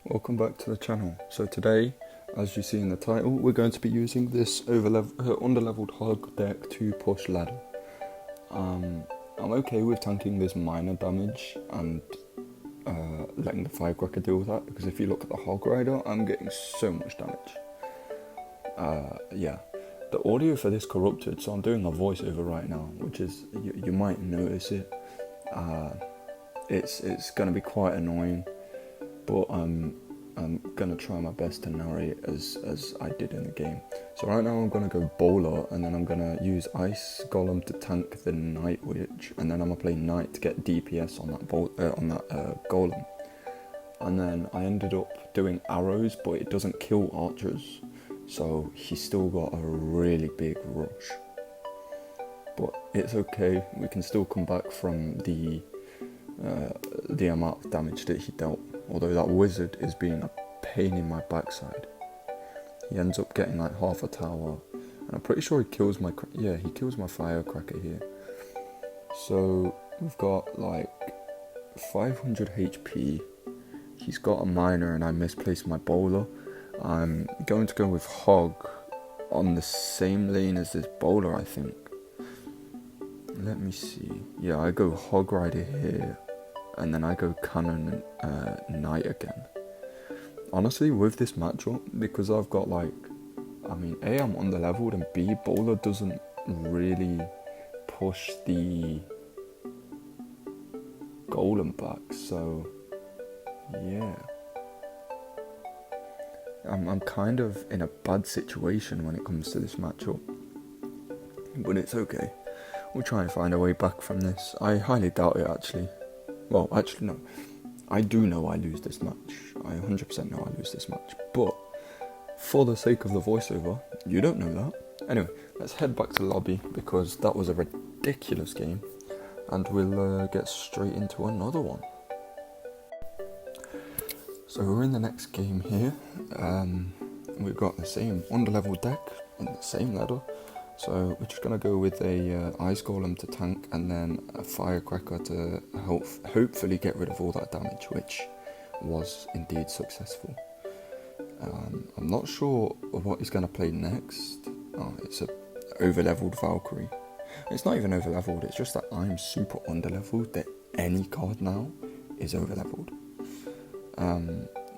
Welcome back to the channel. So today, as you see in the title, we're going to be using this underleveled hog deck to push ladder. I'm okay with tanking this minor damage and letting the firecracker deal with that, because if you look at the hog rider, I'm getting so much damage. Yeah, the audio for this corrupted, so I'm doing a voiceover right now, which is, you might notice it. It's going to be quite annoying, but I'm gonna try my best to narrate as I did in the game. So right now I'm gonna go bowler, and then I'm gonna use ice golem to tank the night witch, and then I'm gonna play knight to get DPS on that golem. And then I ended up doing arrows, but it doesn't kill archers, so he's still got a really big rush. But it's okay, we can still come back from the amount of damage that he dealt, although that wizard is being a pain in my backside. He ends up getting like half a tower, and I'm pretty sure he kills my firecracker here. So we've got like 500 HP. He's got a miner and I misplaced my bowler. I'm going to go with hog on the same lane as this bowler, I think. Let me see. Yeah, I go hog rider here, and then I go cannon and knight again. Honestly, with this matchup, because I've got A, I'm underleveled, and B, bowler doesn't really push the golem back, so yeah. I'm kind of in a bad situation when it comes to this matchup, but it's okay. We'll try and find a way back from this. I highly doubt it, actually. Well, actually, no. I do know I lose this match. I 100% know I lose this match. But for the sake of the voiceover, you don't know that. Anyway, let's head back to the lobby, because that was a ridiculous game. And we'll get straight into another one. So we're in the next game here. We've got the same underleveled deck and the same ladder. So we're just going to go with a ice golem to tank, and then a firecracker to hopefully get rid of all that damage, which was indeed successful. I'm not sure what he's going to play next. Oh, it's a overleveled Valkyrie. It's not even overleveled, it's just that I'm super underleveled, that any card now is overleveled.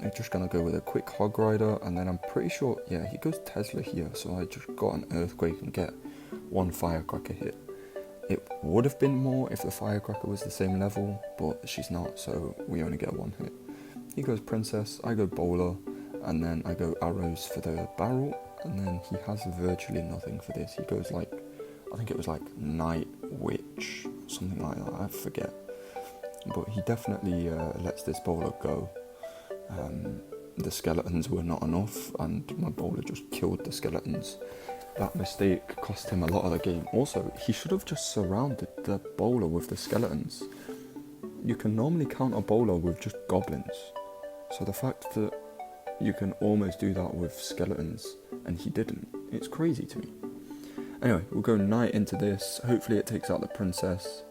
I'm just going to go with a quick hog rider, and then I'm pretty sure, yeah, he goes Tesla here, so I just got an earthquake and get one firecracker hit. It would have been more if the firecracker was the same level, but she's not, so we only get one hit. He goes princess, I go bowler, and then I go arrows for the barrel, and then he has virtually nothing for this. He goes like, I think it was like night witch, something like that, I forget. But he definitely lets this bowler go. The skeletons were not enough, and my bowler just killed the skeletons. That mistake cost him a lot of the game. Also, he should have just surrounded the bowler with the skeletons. You can normally counter bowler with just goblins, so the fact that you can almost do that with skeletons and he didn't, it's crazy to me. Anyway, we'll go knight into this. Hopefully it takes out the princess.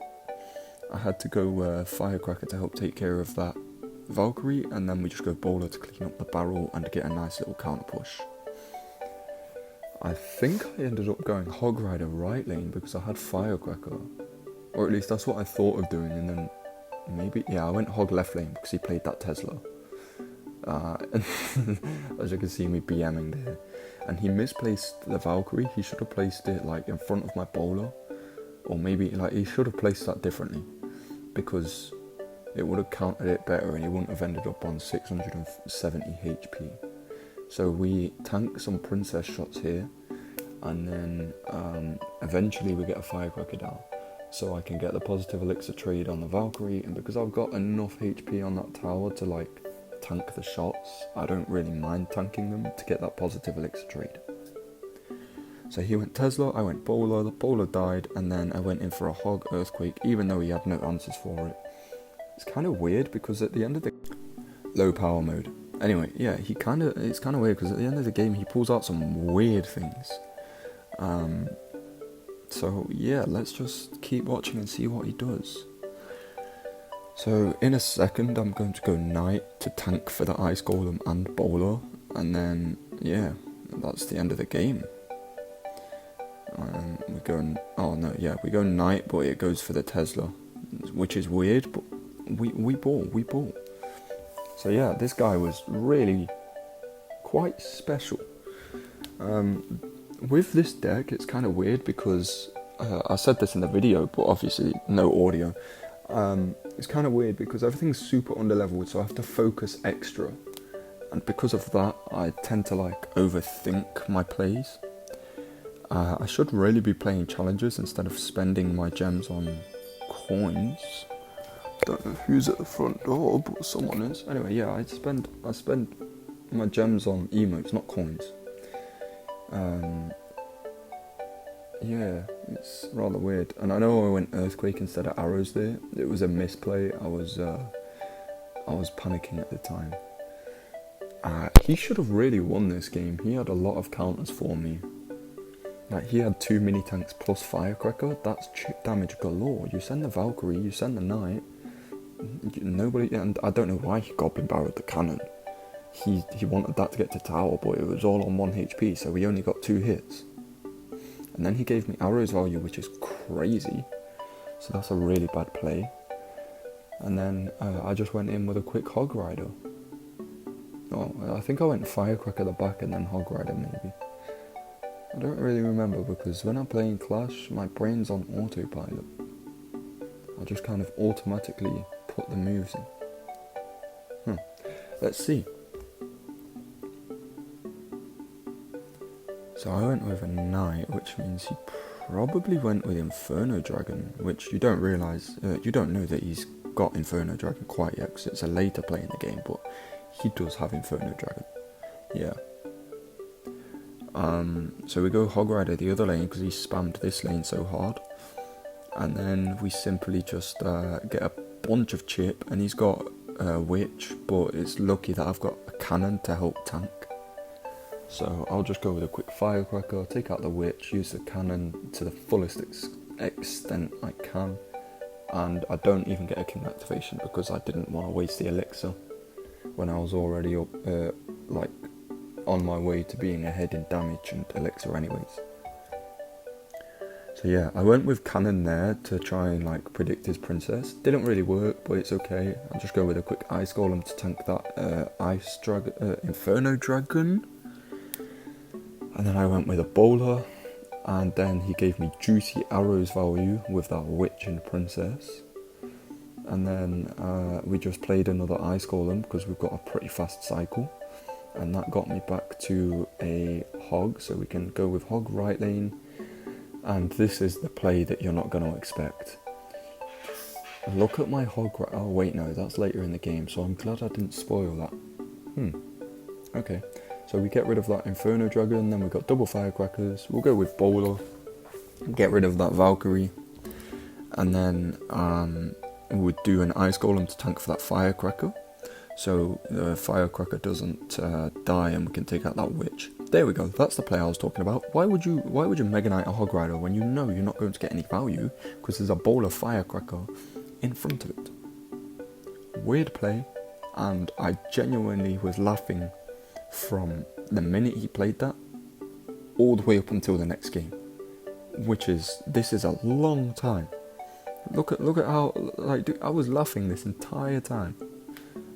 I had to go firecracker to help take care of that Valkyrie, and then we just go bowler to clean up the barrel and get a nice little counter push. I think I ended up going hog rider right lane because I had firecracker, or at least that's what I thought of doing, and then maybe, yeah, I went hog left lane because he played that Tesla. As you can see me BMing there, and he misplaced the Valkyrie. He should have placed it like in front of my bowler, or maybe like he should have placed that differently, because it would have countered it better and he wouldn't have ended up on 670 HP. So we tank some princess shots here, and then eventually we get a firecracker down, so I can get the positive elixir trade on the Valkyrie, and because I've got enough HP on that tower to like tank the shots, I don't really mind tanking them to get that positive elixir trade. So he went Tesla, I went bowler, the bowler died, and then I went in for a hog earthquake, even though he had no answers for it. It's kind of weird because at the end of the low power mode. Anyway, yeah, it's kind of weird because at the end of the game he pulls out some weird things. So yeah, let's just keep watching and see what he does. So in a second I'm going to go knight to tank for the ice golem and bowler, and then yeah, that's the end of the game. We go knight, but it goes for the Tesla, which is weird, but we ball. So yeah, this guy was really quite special. With this deck, it's kind of weird because I said this in the video, but obviously no audio. It's kind of weird because everything's super underleveled, so I have to focus extra, and because of that, I tend to overthink my plays. I should really be playing challenges instead of spending my gems on coins. Don't know who's at the front door, but someone is. Anyway, yeah, I spend my gems on emotes, not coins. Yeah, it's rather weird. And I know I went earthquake instead of arrows there. It was a misplay. I was panicking at the time. He should have really won this game. He had a lot of counters for me. He had 2 mini tanks plus firecracker. That's chip damage galore. You send the Valkyrie, you send the knight. Nobody, and I don't know why he goblin barreled the cannon. He wanted that to get to tower, but it was all on 1 HP, so we only got 2 hits. And then he gave me arrows value, which is crazy. So that's a really bad play. And then I just went in with a quick hog rider. Oh, I think I went firecracker the back and then hog rider maybe. I don't really remember because when I'm playing Clash, my brain's on autopilot. I just kind of automatically put the moves in. Let's see. So I went with a knight, which means he probably went with Inferno Dragon, which you don't realise, you don't know that he's got Inferno Dragon quite yet, because it's a later play in the game, but he does have Inferno Dragon. Yeah. So we go Hog Rider the other lane because he spammed this lane so hard, and then we simply just get a bunch of chip, and he's got a witch, but it's lucky that I've got a cannon to help tank. So I'll just go with a quick firecracker, take out the witch, use the cannon to the fullest extent I can, and I don't even get a king activation because I didn't want to waste the elixir when I was already up, on my way to being ahead in damage and elixir anyways. So yeah, I went with cannon there to try and predict his princess. Didn't really work, but it's okay. I'll just go with a quick ice golem to tank that Inferno Dragon. And then I went with a bowler, and then he gave me juicy arrows value with that witch and princess. And then we just played another ice golem because we've got a pretty fast cycle. And that got me back to a hog, so we can go with hog right lane. And this is the play that you're not going to expect. Look at my hog right... Oh wait, no, that's later in the game, so I'm glad I didn't spoil that. Okay, so we get rid of that Inferno Dragon, then we've got double firecrackers. We'll go with bowler, get rid of that Valkyrie, and then we would do an ice golem to tank for that firecracker. So the firecracker doesn't die and we can take out that witch. There we go, that's the play I was talking about. Why would you Mega Knight a Hog Rider when you know you're not going to get any value because there's a bowler firecracker in front of it? Weird play, and I genuinely was laughing from the minute he played that all the way up until the next game. This is a long time. Look at how, dude, I was laughing this entire time.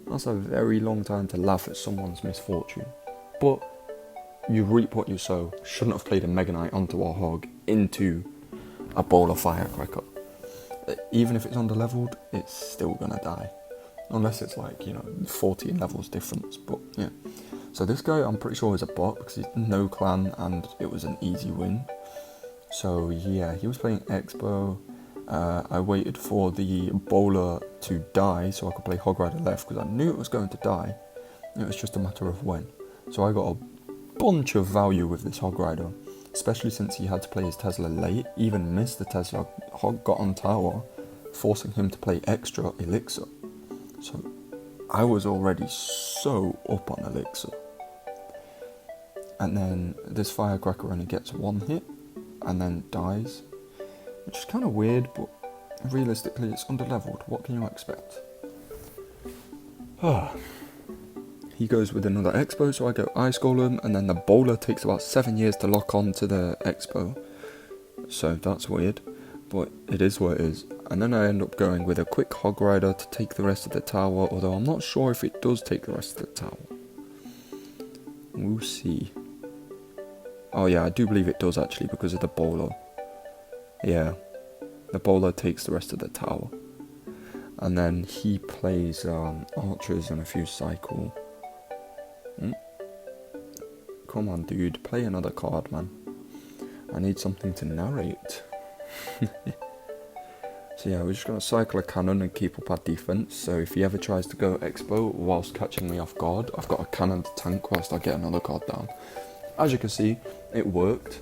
That's a very long time to laugh at someone's misfortune. But you reap what you sow. Shouldn't have played a Mega Knight onto a hog into a bowler firecracker. Even if it's underleveled, it's still gonna die. Unless it's 14 levels difference, but yeah. So this guy, I'm pretty sure is a bot because he's no clan and it was an easy win. So yeah, he was playing Expo. I waited for the bowler to die so I could play Hog Rider left because I knew it was going to die. It was just a matter of when. So I got a bunch of value with this Hog Rider, especially since he had to play his Tesla late, even missed the Tesla. Hog got on tower, forcing him to play extra elixir. So I was already so up on elixir. And then this firecracker only gets 1 hit and then dies, which is kind of weird, but realistically it's underleveled. What can you expect? He goes with another expo, so I go ice golem, and then the bowler takes about 7 years to lock on to the expo. So that's weird, but it is what it is. And then I end up going with a quick hog rider to take the rest of the tower, although I'm not sure if it does take the rest of the tower. We'll see. Oh yeah, I do believe it does actually, because of the bowler. Yeah, the bowler takes the rest of the tower. And then he plays archers and a few cycle. Come on, dude, play another card, man. I need something to narrate. So yeah, we're just going to cycle a cannon and keep up our defense. So if he ever tries to go expo whilst catching me off guard, I've got a cannon to tank whilst I get another card down. As you can see, it worked,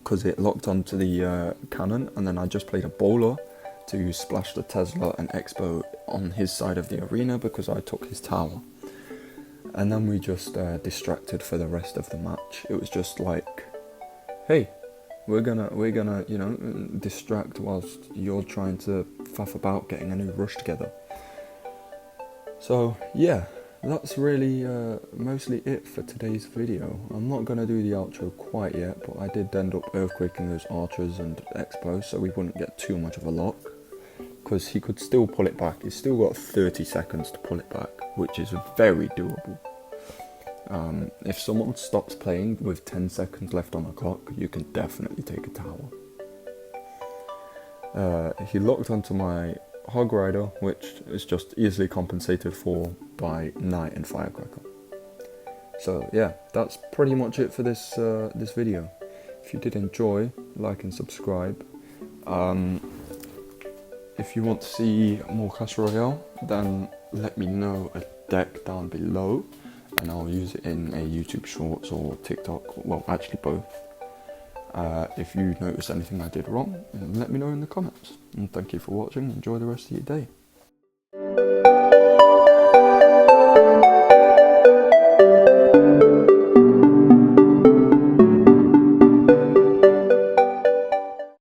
because it locked onto the cannon, and then I just played a bowler to splash the Tesla and expo on his side of the arena because I took his tower. And then we just distracted for the rest of the match. It was just like, hey, we're gonna distract whilst you're trying to faff about getting a new rush together. So yeah, that's really mostly it for today's video. I'm not gonna do the outro quite yet, but I did end up earthquaking those archers and expos so we wouldn't get too much of a lock, because he could still pull it back. He's still got 30 seconds to pull it back, which is very doable. If someone stops playing with 10 seconds left on the clock, you can definitely take a tower. He locked onto my hog rider, which is just easily compensated for by knight and firecracker. So yeah, that's pretty much it for this video. If you did enjoy, like and subscribe. If you want to see more Clash Royale, then let me know a deck down below, and I'll use it in a YouTube Shorts or TikTok, well actually both. If you notice anything I did wrong, let me know in the comments. And thank you for watching. Enjoy the rest of your day.